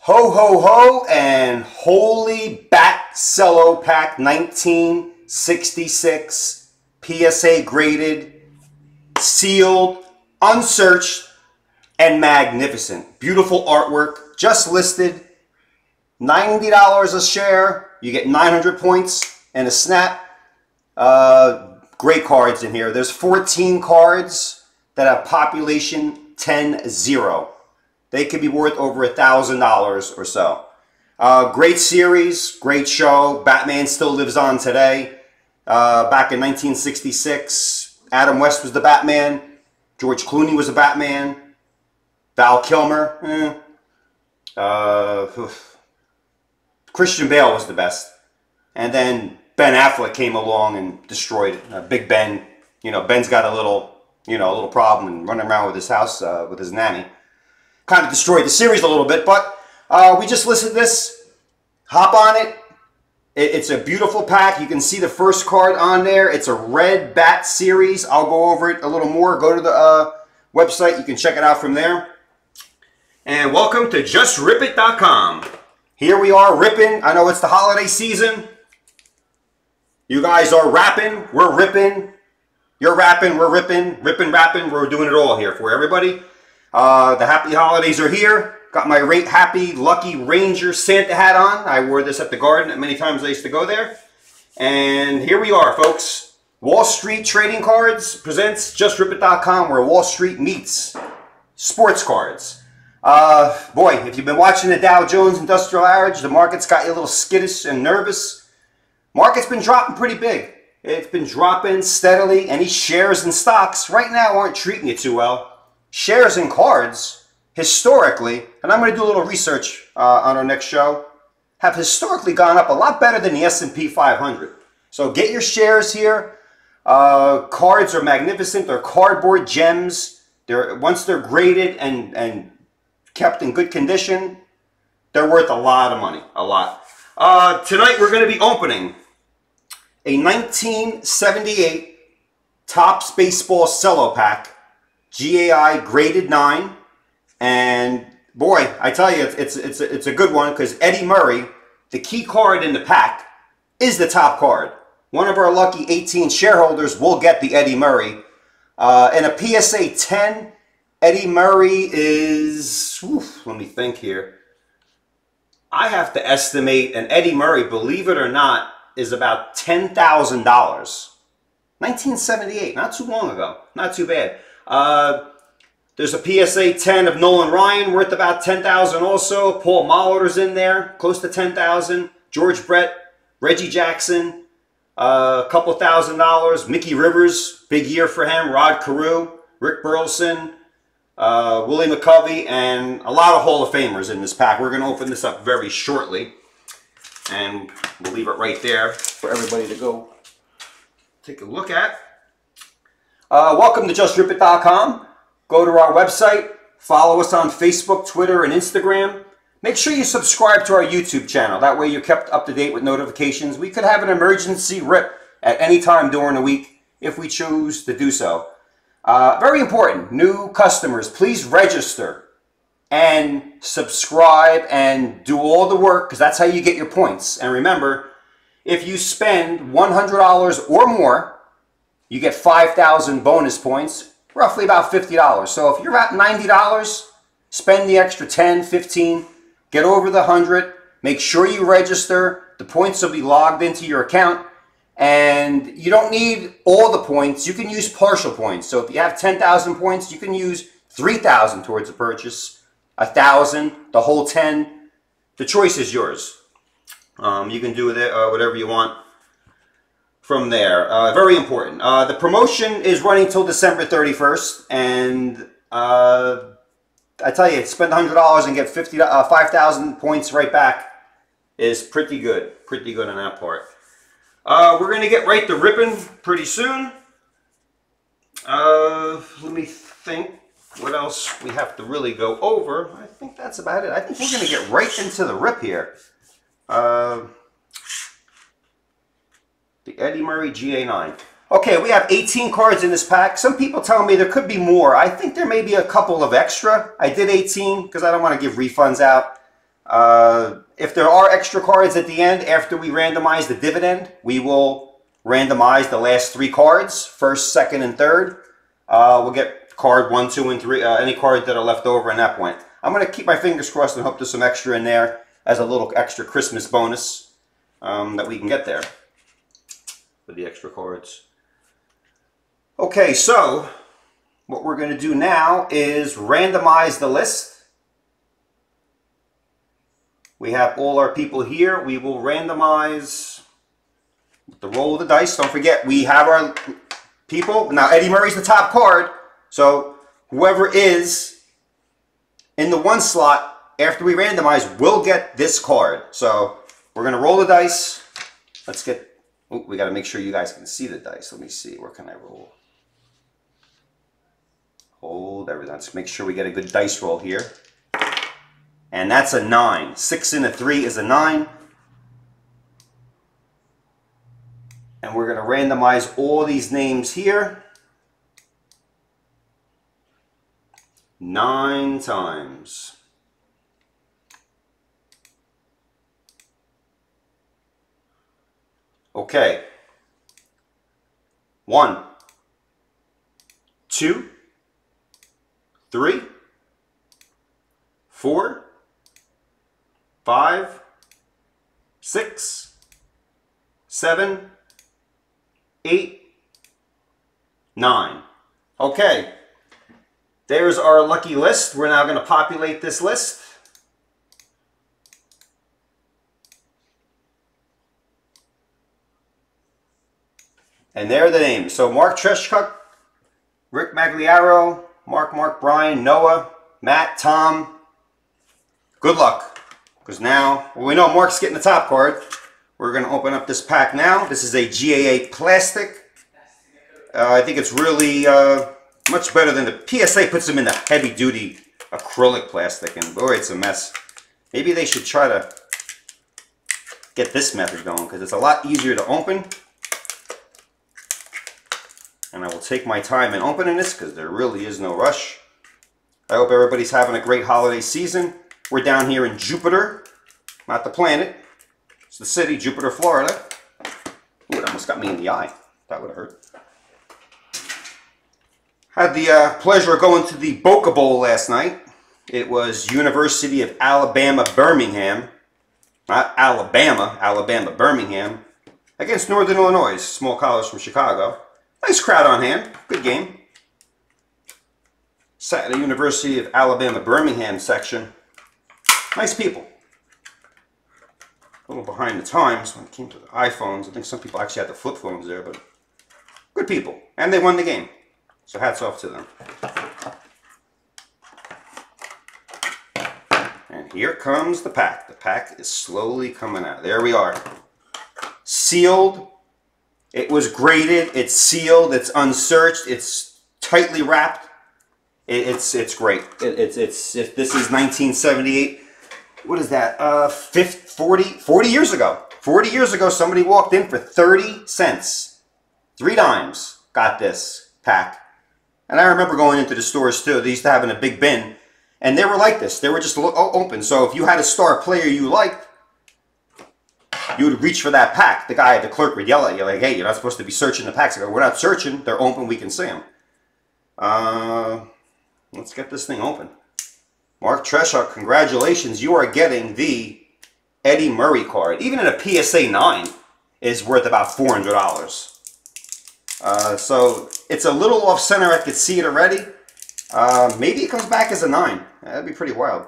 Ho, ho, ho, and holy bat cello pack 1966, PSA graded, sealed, unsearched, and magnificent. Beautiful artwork, just listed, $90 a share. You get 900 points and a snap. Great cards in here. There's 14 cards that have population 10-0. They could be worth over $1,000 or so. Great series, great show. Batman still lives on today. Back in 1966, Adam West was the Batman. George Clooney was the Batman. Val Kilmer. Christian Bale was the best. And then Ben Affleck came along and destroyed it. Big Ben. You know, Ben's got a little problem and running around with his house with his nanny. Kind of destroyed the series a little bit, but we just listed this. Hop on it. It's a beautiful pack. You can see the first card on there. It's a red bat series. I'll go over it a little more. Go to the website. You can check it out from there. And welcome to JustRipIt.com. Here we are ripping. I know it's the holiday season. You guys are rapping. We're ripping. You're rapping. We're ripping. Ripping, rapping. We're doing it all here for everybody. The happy holidays are here. Got my happy, lucky Ranger Santa hat on. I wore this at the Garden many times I used to go there. And here we are, folks. Wall Street Trading Cards presents JustRipIt.com, where Wall Street meets sports cards. Boy, if you've been watching the Dow Jones Industrial Average, the market's got you a little skittish and nervous. Market's been dropping pretty big. It's been dropping steadily. Any shares and stocks right now aren't treating you too well. Shares and cards, historically, and I'm going to do a little research on our next show, have historically gone up a lot better than the S&P 500. So get your shares here. Cards are magnificent. They're cardboard gems. Once they're graded and kept in good condition, they're worth a lot of money. A lot. Tonight we're going to be opening a 1978 Topps Baseball Cello Pack. GAI graded 9, and boy, I tell you, it's a good one because Eddie Murray, the key card in the pack, is the top card. One of our lucky 18 shareholders will get the Eddie Murray. And a PSA 10, Eddie Murray is, let me think here. I have to estimate an Eddie Murray, believe it or not, is about $10,000. 1978, not too long ago, not too bad. There's a PSA 10 of Nolan Ryan worth about $10,000 also. Paul Molitor's in there, close to $10,000. George Brett, Reggie Jackson, a couple $1,000. Mickey Rivers, big year for him. Rod Carew, Rick Burleson, Willie McCovey, and a lot of Hall of Famers in this pack. We're going to open this up very shortly. And we'll leave it right there for everybody to go take a look at. Welcome to JustRipIt.com. Go to our website. Follow us on Facebook, Twitter, and Instagram. Make sure you subscribe to our YouTube channel. That way you're kept up to date with notifications. We could have an emergency rip at any time during the week if we choose to do so. Very important. New customers, please register and subscribe and do all the work because that's how you get your points. And remember, if you spend $100 or more, you get 5,000 bonus points, roughly about $50. So if you're at $90, spend the extra 10, 15, get over the 100, make sure you register. The points will be logged into your account, and you don't need all the points. You can use partial points. So if you have 10,000 points, you can use 3,000 towards a purchase, 1,000, the whole 10. The choice is yours. You can do with it whatever you want from there. Very important. The promotion is running till December 31st, and I tell you, spend $100 and get 5,000 points right back is pretty good. Pretty good on that part. We're going to get right to ripping pretty soon. Let me think what else we have to really go over. I think that's about it. I think we're going to get right into the rip here. The Eddie Murray GA9. Okay, we have 18 cards in this pack. Some people tell me there could be more. I think there may be a couple of extra. I did 18 because I don't want to give refunds out. If there are extra cards at the end, after we randomize the dividend, we will randomize the last 3 cards, first, second, and third. We'll get card 1, 2, and 3, any cards that are left over in that point. I'm going to keep my fingers crossed and hope there's some extra in there as a little extra Christmas bonus that we can get there with the extra cards. Okay, so what we're going to do now is randomize the list. We have all our people here. We will randomize with the roll of the dice. Don't forget, we have our people. Now, Eddie Murray's the top card, so whoever is in the 1 slot after we randomize will get this card. So we're going to roll the dice. Let's get... Oh, we got to make sure you guys can see the dice. Let me see. Where can I roll? Hold everything. Let's make sure we get a good dice roll here. And that's a 9. 6 and a 3 is a 9. And we're going to randomize all these names here 9 times. Okay. 1, 2, 3, 4, 5, 6, 7, 8, 9. Okay, there's our lucky list. We're now going to populate this list. And there are the names. So Mark Treshchuk, Rick Magliaro, Mark, Brian, Noah, Matt, Tom. Good luck. Because now, well, we know Mark's getting the top card. We're going to open up this pack now. This is a GAA plastic. I think it's really much better than the PSA puts them in the heavy-duty acrylic plastic. And boy, it's a mess. Maybe they should try to get this method going because it's a lot easier to open. And I will take my time in opening this because there really is no rush. I hope everybody's having a great holiday season. We're down here in Jupiter, not the planet. It's the city, Jupiter, Florida. Ooh, it almost got me in the eye. That would have hurt. Had the pleasure of going to the Boca Bowl last night. It was University of Alabama, Birmingham. Not Alabama, Alabama, Birmingham. Against Northern Illinois, small college from Chicago. Nice crowd on hand. Good game. Sat at the University of Alabama, Birmingham section. Nice people. A little behind the times when it came to the iPhones. I think some people actually had the flip phones there, but good people. And they won the game. So hats off to them. And here comes the pack. The pack is slowly coming out. There we are. Sealed. It was graded. It's sealed. It's unsearched. It's tightly wrapped. It's great. If this is 1978, what is that? 40 years ago. 40 years ago, somebody walked in for 30 cents. 3 dimes. Got this pack. And I remember going into the stores too. They used to have in a big bin. And they were like this. They were just open. So if you had a star player you liked, you would reach for that pack. The guy at the clerk would yell at you like, hey, you're not supposed to be searching the packs. I go, we're not searching. They're open. We can see them. Let's get this thing open. Mark Treshchuk, congratulations. You are getting the Eddie Murray card. Even in a PSA 9 is worth about $400. So it's a little off center. I could see it already. Maybe it comes back as a 9. That'd be pretty wild.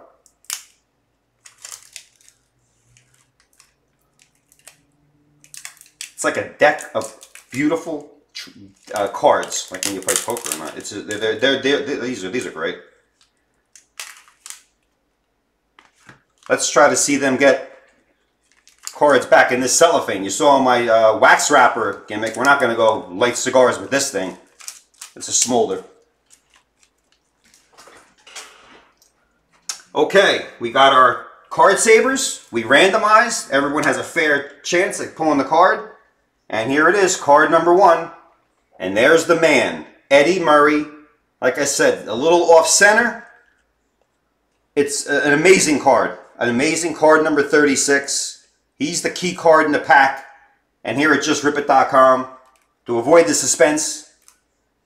It's like a deck of beautiful cards, like when you play poker or not. It's these are great. Let's try to see them get cards back in this cellophane. You saw my wax wrapper gimmick. We're not going to go light cigars with this thing. It's a smolder. Okay, we got our card savers. We randomized. Everyone has a fair chance at pulling the card. And here it is, card number 1. And there's the man, Eddie Murray. Like I said, a little off center. It's an amazing card. an amazing card number 36. He's the key card in the pack. And here at JustRipIt.com, to avoid the suspense,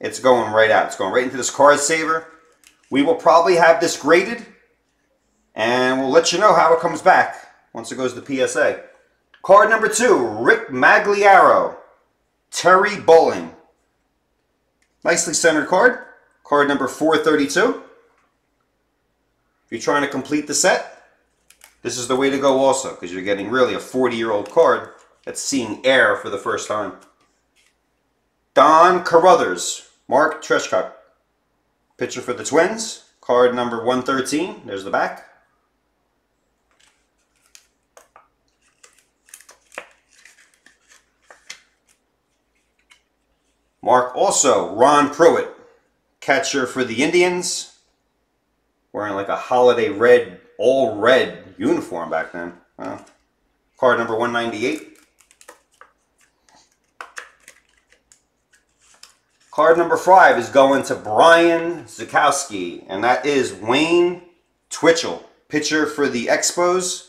it's going right out. It's going right into this card saver. We will probably have this graded, and we'll let you know how it comes back once it goes to PSA. Card number 2, Rick Magliaro, Terry Bowling. Nicely centered card. Card number 432. If you're trying to complete the set, this is the way to go also, because you're getting really a 40-year-old card that's seeing air for the first time. Don Carruthers, Mark Treshchuk. Pitcher for the Twins. Card number 113. There's the back. Mark also, Ron Pruitt, catcher for the Indians. Wearing like a holiday red, all red uniform back then. Wow. Card number 198. Card number 5 is going to Brian Zukowski, and that is Wayne Twitchell, pitcher for the Expos.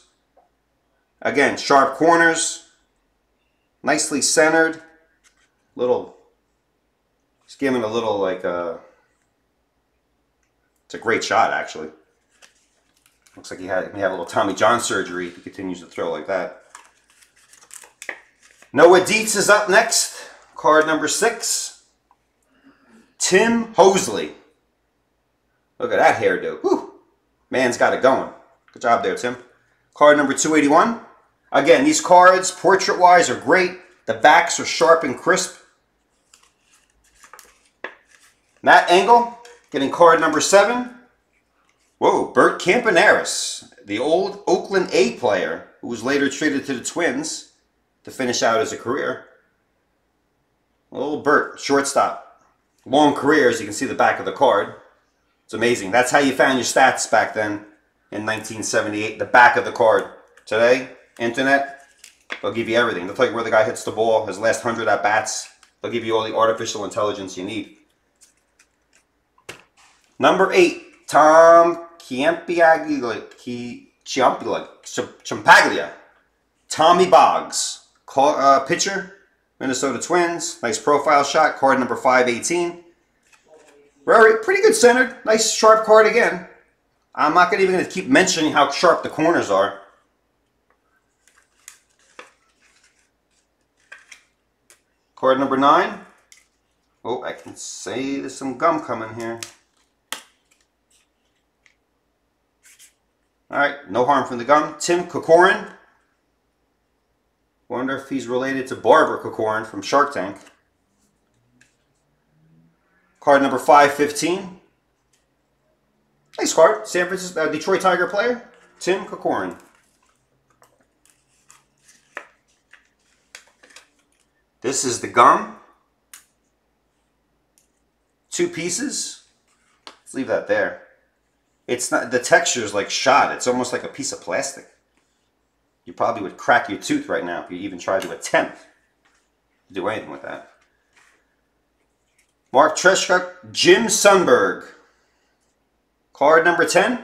Again, sharp corners, nicely centered, just giving a little like it's a great shot actually. Looks like he may have a little Tommy John surgery if he continues to throw like that. Noah Dietz is up next. Card number 6. Tim Hosley. Look at that hairdo. Whew. Man's got it going. Good job there, Tim. Card number 281. Again, these cards, portrait-wise, are great. The backs are sharp and crisp. Matt Engel, getting card number 7. Whoa, Bert Campaneris, the old Oakland A player who was later traded to the Twins to finish out his career. Old Bert, shortstop. Long career, as you can see the back of the card. It's amazing. That's how you found your stats back then in 1978, the back of the card. Today, internet, they'll give you everything. They'll tell you where the guy hits the ball, his last 100 at-bats. They'll give you all the artificial intelligence you need. Number 8, Tom Ciampaglia. Tommy Boggs, pitcher. Minnesota Twins. Nice profile shot. Card number 518. Pretty good centered. Nice sharp card again. I'm not even going to keep mentioning how sharp the corners are. Card number 9. Oh, I can say there's some gum coming here. Alright, no harm from the gum. Tim Kokorin. Wonder if he's related to Barbara Kokorin from Shark Tank. Card number 515. Nice card. San Francisco, Detroit Tiger player, Tim Kokorin. This is the gum. 2 pieces. Let's leave that there. It's not, the texture is like shot. It's almost like a piece of plastic. You probably would crack your tooth right now if you even tried to attempt to do anything with that. Mark Treshchuk, Jim Sundberg. Card number 10.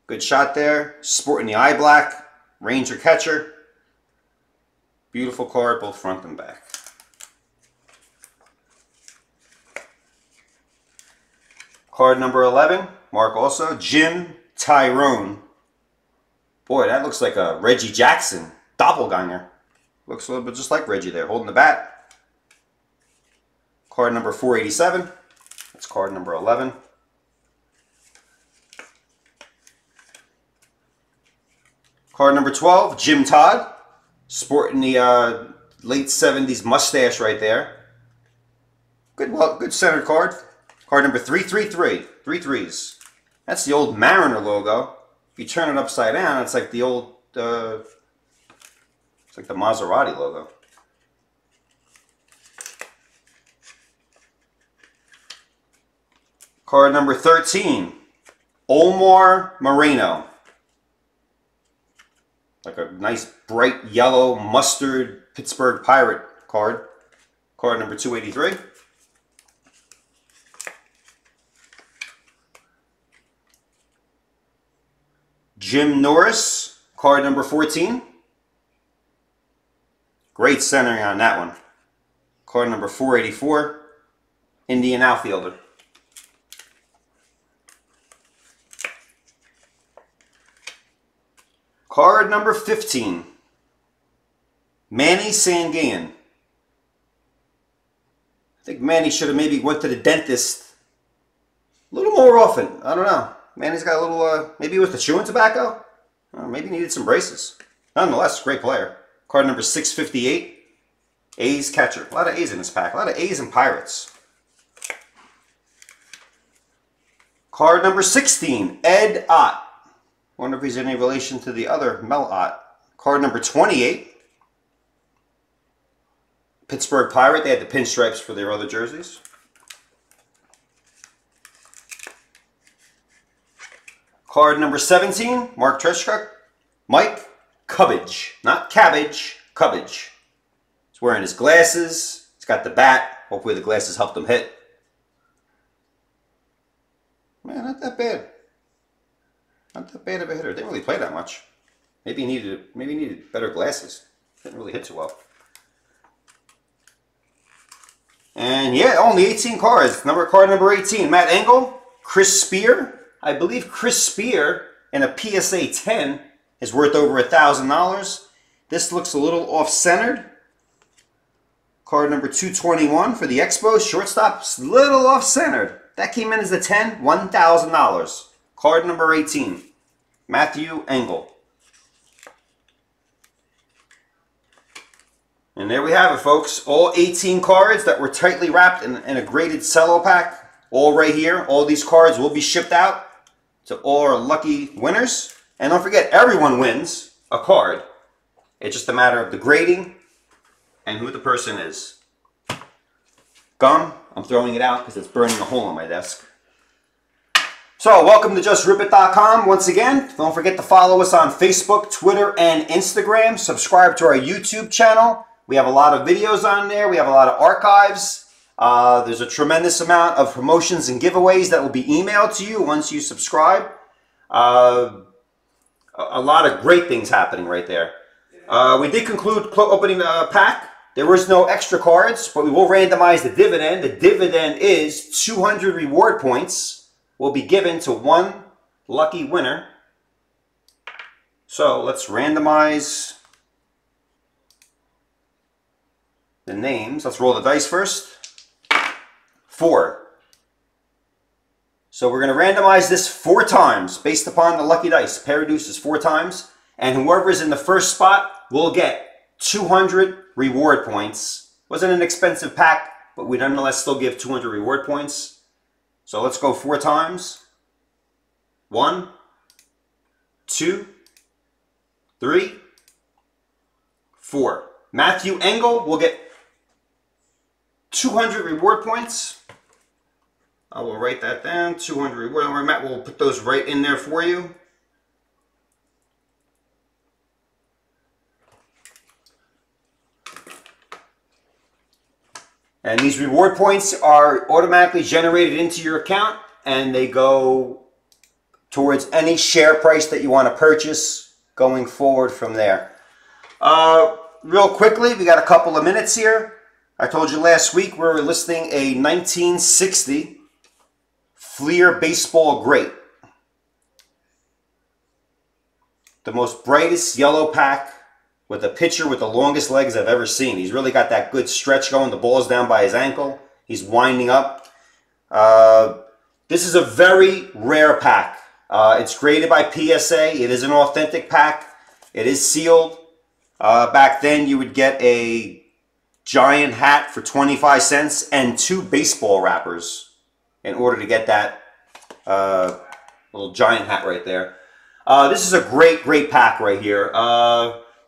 Good shot there. Sporting the eye black. Ranger catcher. Beautiful card, both front and back. Card number 11. Mark also, Jim Tyrone. Boy, that looks like a Reggie Jackson doppelganger. Looks a little bit just like Reggie there, holding the bat. Card number 487. That's card number 11. Card number 12, Jim Todd. Sporting the late 70s mustache right there. Good centered card. Card number 333. 3 threes. That's the old Mariner logo. If you turn it upside down, it's like the old, it's like the Maserati logo. Card number 13, Omar Moreno. Like a nice bright yellow mustard Pittsburgh Pirate card. Card number 283. Jim Norris, card number 14. Great centering on that one. Card number 484, Indian outfielder. Card number 15, Manny Sanguillen. I think Manny should have maybe went to the dentist a little more often. I don't know. Manny's got a little, maybe he was the chewing tobacco? Or maybe he needed some braces. Nonetheless, great player. Card number 658, A's catcher. A lot of A's in this pack. A lot of A's and Pirates. Card number 16, Ed Ott. Wonder if he's any relation to the other Mel Ott. Card number 28, Pittsburgh Pirate. They had the pinstripes for their other jerseys. Card number 17, Mark Treshchuk. Mike Cubbage. Not Cabbage, Cubbage. He's wearing his glasses. He's got the bat. Hopefully the glasses helped him hit. Man, not that bad. Not that bad of a hitter. Didn't really play that much. Maybe he needed better glasses. Didn't really hit too well. And yeah, only 18 cards. Card number 18, Matt Engel, Chris Spear. I believe Chris Spear in a PSA 10 is worth over $1,000. This looks a little off-centered. Card number 221 for the Expos. Shortstop's a little off-centered. That came in as a 10, $1,000. Card number 18, Matthew Engel. And there we have it, folks. All 18 cards that were tightly wrapped in a graded cello pack. All right here. All these cards will be shipped out to all our lucky winners. And don't forget, everyone wins a card. It's just a matter of the grading and who the person is. Gum, I'm throwing it out because it's burning a hole in my desk. So, welcome to JustRipIt.com once again. Don't forget to follow us on Facebook, Twitter, and Instagram. Subscribe to our YouTube channel. We have a lot of videos on there. We have a lot of archives. There's a tremendous amount of promotions and giveaways that will be emailed to you once you subscribe. A lot of great things happening right there. We did conclude opening the pack. There was no extra cards, but we will randomize the dividend. The dividend is 200 reward points will be given to one lucky winner. So let's randomize the names. Let's roll the dice first. 4. So we're going to randomize this 4 times based upon the lucky dice. Pair of deuces 4 times. And whoever is in the first spot will get 200 reward points. Wasn't an expensive pack, but we nonetheless still give 200 reward points. So let's go 4 times. 1, 2, 3, 4. Matthew Engel will get 200 reward points. I will write that down. 200 reward. Matt will put those right in there for you. And these reward points are automatically generated into your account, and they go towards any share price that you want to purchase going forward from there. Real quickly, we got a couple of minutes here. I told you last week we were listing a 1960 Fleer Baseball Great. The most brightest yellow pack with a pitcher with the longest legs I've ever seen. He's really got that good stretch going. The ball's down by his ankle. He's winding up. This is a very rare pack. It's graded by PSA. It is an authentic pack. It is sealed. Back then you would get a giant hat for 25 cents and 2 baseball wrappers in order to get that little giant hat right there. This is a great pack right here.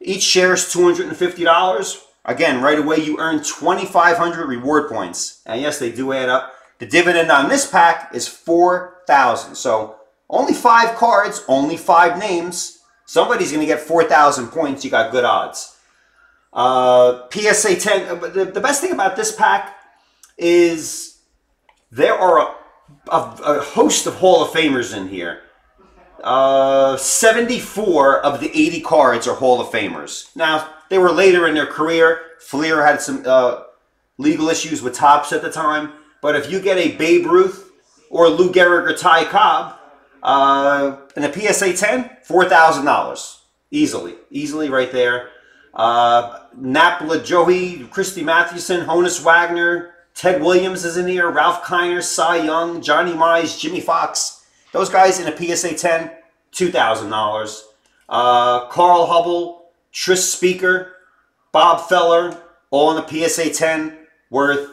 Each share is $250. Again, right away you earn 2,500 reward points. And yes, they do add up. The dividend on this pack is $4,000. So only 5 cards, only 5 names. Somebody's going to get 4,000 points. You got good odds. PSA 10. The best thing about this pack is there are a host of Hall of Famers in here. 74 of the 80 cards are Hall of Famers. Now, they were later in their career. Fleer had some legal issues with Topps at the time. But if you get a Babe Ruth or Lou Gehrig or Ty Cobb in a PSA 10, $4,000. Easily right there. Napla Joey, Christy Mathewson, Honus Wagner, Ted Williams is in here, Ralph Kiner, Cy Young, Johnny Mize, Jimmy Fox. Those guys in a PSA 10, $2,000. Carl Hubble, Tris Speaker, Bob Feller, all in the PSA 10, worth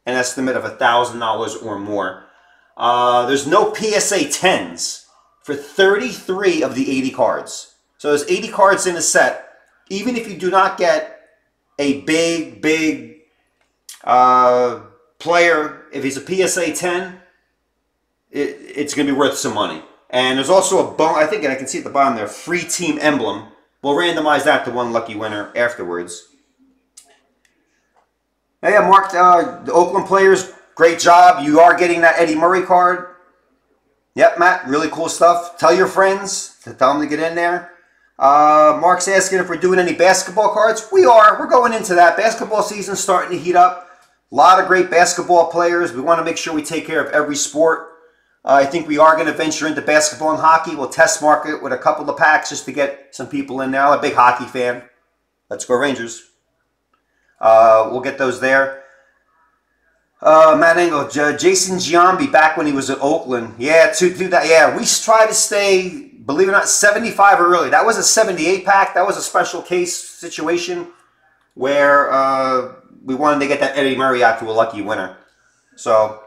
an estimate of $1,000 or more. There's no PSA 10s for 33 of the 80 cards. So there's 80 cards in a set. Even if you do not get a big player, if he's a PSA 10, it's going to be worth some money. And there's also a I think, and I can see at the bottom there, free team emblem. We'll randomize that to one lucky winner afterwards. Hey, yeah, Mark, the Oakland players, great job. You are getting that Eddie Murray card. Yep, Matt, really cool stuff. Tell your friends to tell them to get in there. Mark's asking if we're doing any basketball cards. We are. We're going into that. Basketball season's starting to heat up. A lot of great basketball players. We want to make sure we take care of every sport. I think we are going to venture into basketball and hockey. We'll test market with a couple of packs just to get some people in there. I'm a big hockey fan. Let's go Rangers. We'll get those there. Matt Engel, Jason Giambi back when he was at Oakland. Yeah, yeah, we try to stay, believe it or not, 75 or early. That was a 78 pack. That was a special case situation where we wanted to get that Eddie Murray out to a lucky winner. So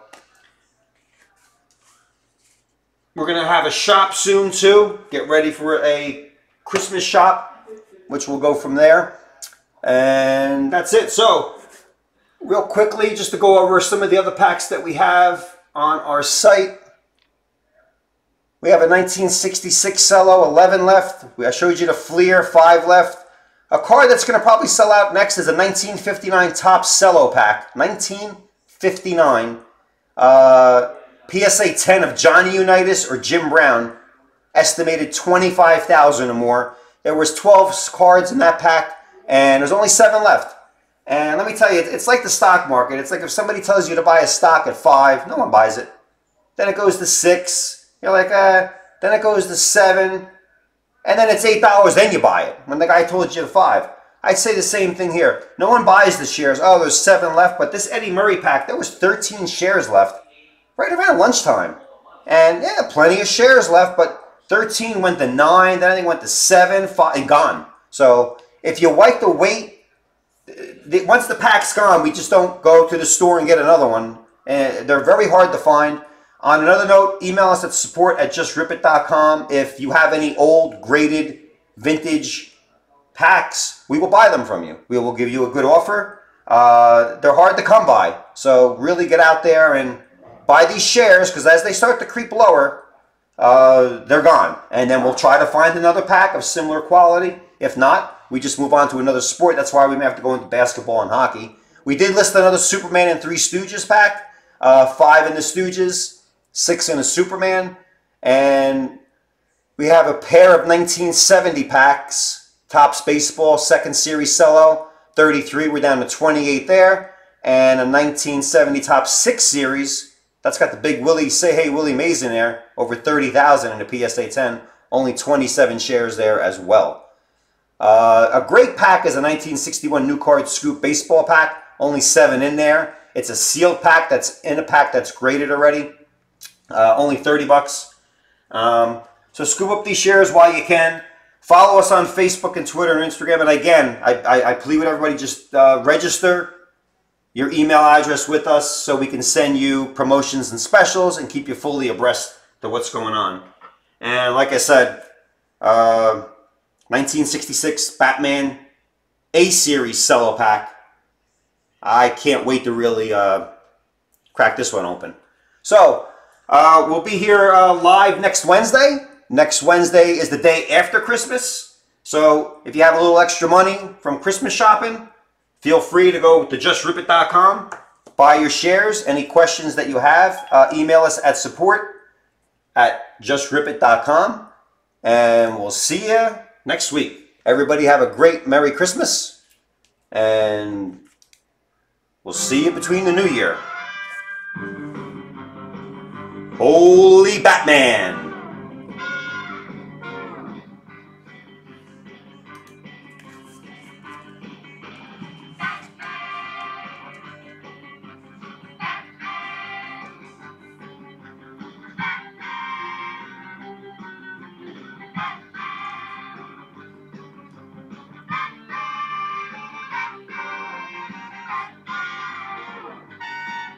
we're going to have a shop soon too. Get ready for a Christmas shop, which will go from there. And that's it. So real quickly, just to go over some of the other packs that we have on our site. We have a 1966 Cello, 11 left. I showed you the Fleer, 5 left. A card that's going to probably sell out next is a 1959 Topps Cello Pack. 1959. PSA 10 of Johnny Unitas or Jim Brown. Estimated $25,000 or more. There was 12 cards in that pack, and there's only 7 left. And let me tell you, it's like the stock market. It's like if somebody tells you to buy a stock at 5, no one buys it. Then it goes to 6. You're like, then it goes to 7. And then it's $8, then you buy it. When the guy told you to 5. I'd say the same thing here. No one buys the shares. Oh, there's 7 left. But this Eddie Murray pack, there was 13 shares left. Right around lunchtime. And yeah, plenty of shares left. But 13 went to 9. Then I think went to 7, 5, and gone. So if you like the wait, once the pack's gone, we just don't go to the store and get another one. And they're very hard to find. On another note, email us at support@justripit.com. If you have any old, graded, vintage packs, we will buy them from you. We will give you a good offer. They're hard to come by. So really get out there and buy these shares, because as they start to creep lower, they're gone. And then we'll try to find another pack of similar quality. If not, we just move on to another sport. That's why we may have to go into basketball and hockey. We did list another Superman and 3 Stooges pack. 5 in the Stooges, 6 in a Superman. And we have a pair of 1970 packs. Topps Baseball, 2nd Series Cello, 33. We're down to 28 there. And a 1970 Topps 6 Series. That's got the big Willie, Say Hey Willie Mays in there. Over 30,000 in the PSA 10. Only 27 shares there as well. A great pack is a 1961 New Card Scoop Baseball pack. Only 7 in there. It's a sealed pack that's in a pack that's graded already. Only 30 bucks. So scoop up these shares while you can. Follow us on Facebook and Twitter and Instagram. And again, I plead with everybody, just register your email address with us so we can send you promotions and specials and keep you fully abreast to what's going on. And like I said, 1966 Batman A-Series Cello Pack. I can't wait to really crack this one open. So, we'll be here live next Wednesday. Next Wednesday is the day after Christmas. So, if you have a little extra money from Christmas shopping, feel free to go to justripit.com, buy your shares. Any questions that you have, email us at support at justripit.com. And we'll see you next week. Everybody have a great Merry Christmas. And we'll see you between the New Year. Holy Batman!